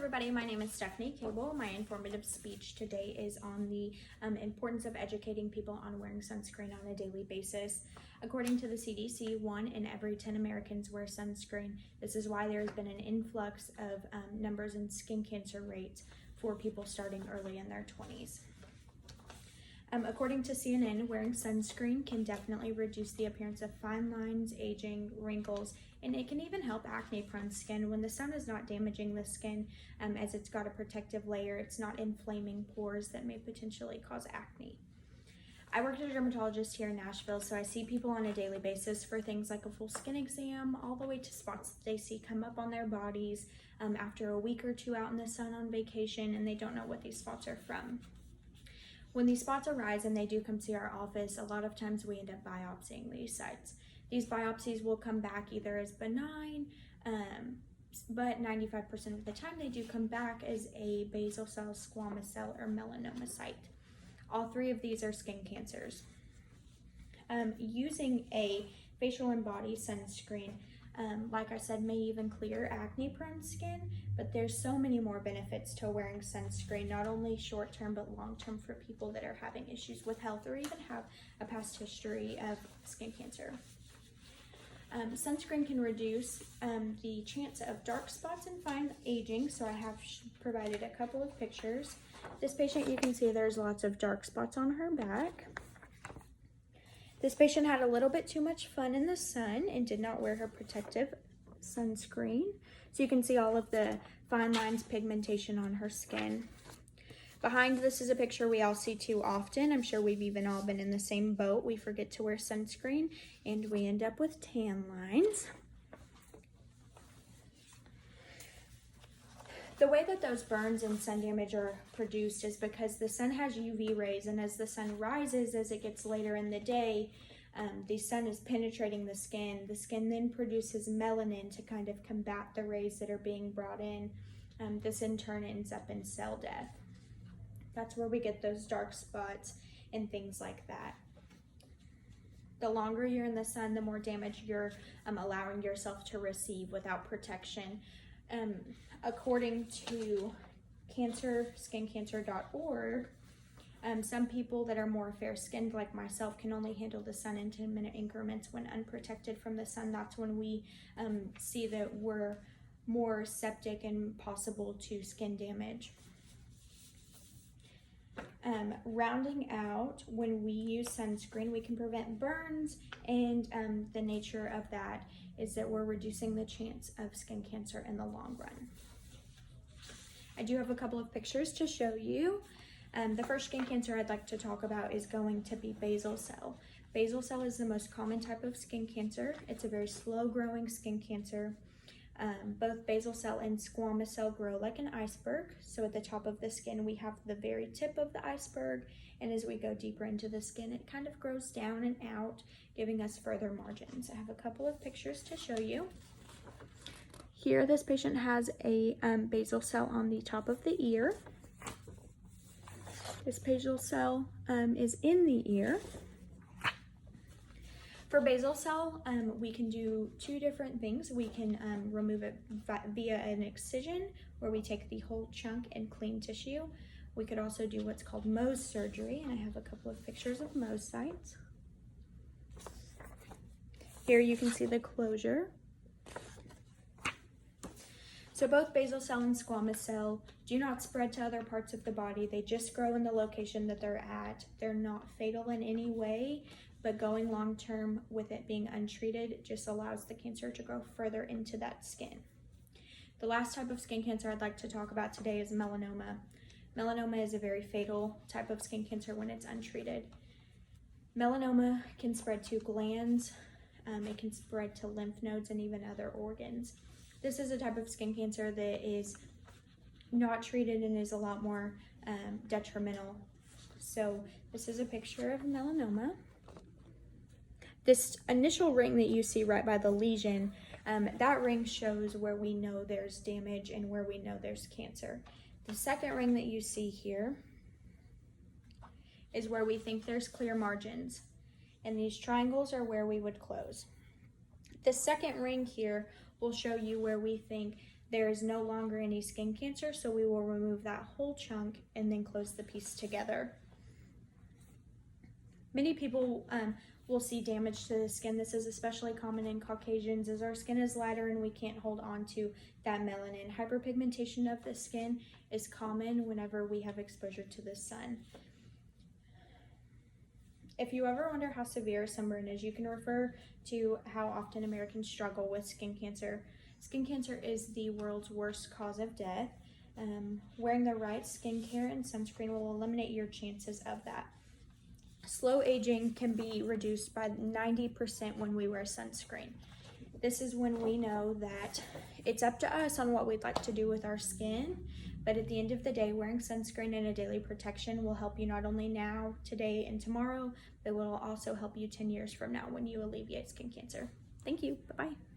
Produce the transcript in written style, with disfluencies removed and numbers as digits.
everybody, my name is Stephanie Cable. My informative speech today is on the importance of educating people on wearing sunscreen on a daily basis. According to the CDC, 1 in every 10 Americans wear sunscreen. This is why there has been an influx of numbers in skin cancer rates for people starting early in their 20s. According to CNN, wearing sunscreen can definitely reduce the appearance of fine lines, aging, wrinkles, and it can even help acne-prone skin. When the sun is not damaging the skin, as it's got a protective layer, it's not inflaming pores that may potentially cause acne. I work as a dermatologist here in Nashville, so I see people on a daily basis for things like a full skin exam, all the way to spots that they see come up on their bodies after a week or two out in the sun on vacation, and they don't know what these spots are from. When these spots arise and they do come see our office, a lot of times we end up biopsying these sites. These biopsies will come back either as benign, but 95% of the time they do come back as a basal cell, squamous cell, or melanoma site. All three of these are skin cancers. Using a facial and body sunscreen, like I said, may even clear acne-prone skin, but there's so many more benefits to wearing sunscreen, not only short-term but long-term for people that are having issues with health or even have a past history of skin cancer. Sunscreen can reduce the chance of dark spots and fine aging, so I have provided a couple of pictures. This patient, you can see there's lots of dark spots on her back. This patient had a little bit too much fun in the sun and did not wear her protective sunscreen. So you can see all of the fine lines, pigmentation on her skin. Behind this is a picture we all see too often. I'm sure we've even all been in the same boat. We forget to wear sunscreen and we end up with tan lines. The way that those burns and sun damage are produced is because the sun has UV rays, and as the sun rises, as it gets later in the day, the sun is penetrating the skin. The skin then produces melanin to kind of combat the rays that are being brought in. This in turn ends up in cell death. That's where we get those dark spots and things like that. The longer you're in the sun, the more damage you're allowing yourself to receive without protection. According to skincare.org, some people that are more fair-skinned like myself can only handle the sun in 10-minute increments when unprotected from the sun. That's when we see that we're more septic and possible to skin damage. Rounding out, when we use sunscreen, we can prevent burns, and the nature of that is that we're reducing the chance of skin cancer in the long run. I do have a couple of pictures to show you. The first skin cancer I'd like to talk about is going to be basal cell. Basal cell is the most common type of skin cancer. It's a very slow-growing skin cancer. Both basal cell and squamous cell grow like an iceberg. So at the top of the skin, we have the very tip of the iceberg, and as we go deeper into the skin, it kind of grows down and out, giving us further margins. I have a couple of pictures to show you. Here, this patient has a basal cell on the top of the ear. This basal cell is in the ear. For basal cell, we can do two different things. We can remove it via an excision, where we take the whole chunk and clean tissue. We could also do what's called Mohs surgery, and I have a couple of pictures of Mohs sites. Here you can see the closure. So both basal cell and squamous cell do not spread to other parts of the body. They just grow in the location that they're at. They're not fatal in any way, but going long-term with it being untreated just allows the cancer to grow further into that skin. The last type of skin cancer I'd like to talk about today is melanoma. Melanoma is a very fatal type of skin cancer when it's untreated. Melanoma can spread to glands, it can spread to lymph nodes and even other organs. This is a type of skin cancer that is not treated and is a lot more detrimental. So this is a picture of melanoma. This initial ring that you see right by the lesion, that ring shows where we know there's damage and where we know there's cancer. The second ring that you see here is where we think there's clear margins, and these triangles are where we would close. The second ring here will show you where we think there is no longer any skin cancer, so we will remove that whole chunk and then close the piece together. Many people will see damage to the skin. This is especially common in Caucasians as our skin is lighter and we can't hold on to that melanin. Hyperpigmentation of the skin is common whenever we have exposure to the sun. If you ever wonder how severe sunburn is, you can refer to how often Americans struggle with skin cancer. Skin cancer is the world's worst cause of death. Wearing the right skincare and sunscreen will eliminate your chances of that. Slow aging can be reduced by 90% when we wear sunscreen. This is when we know that it's up to us on what we'd like to do with our skin, but at the end of the day, wearing sunscreen and a daily protection will help you not only now, today, and tomorrow, but will also help you 10 years from now when you alleviate skin cancer. Thank you. Bye-bye.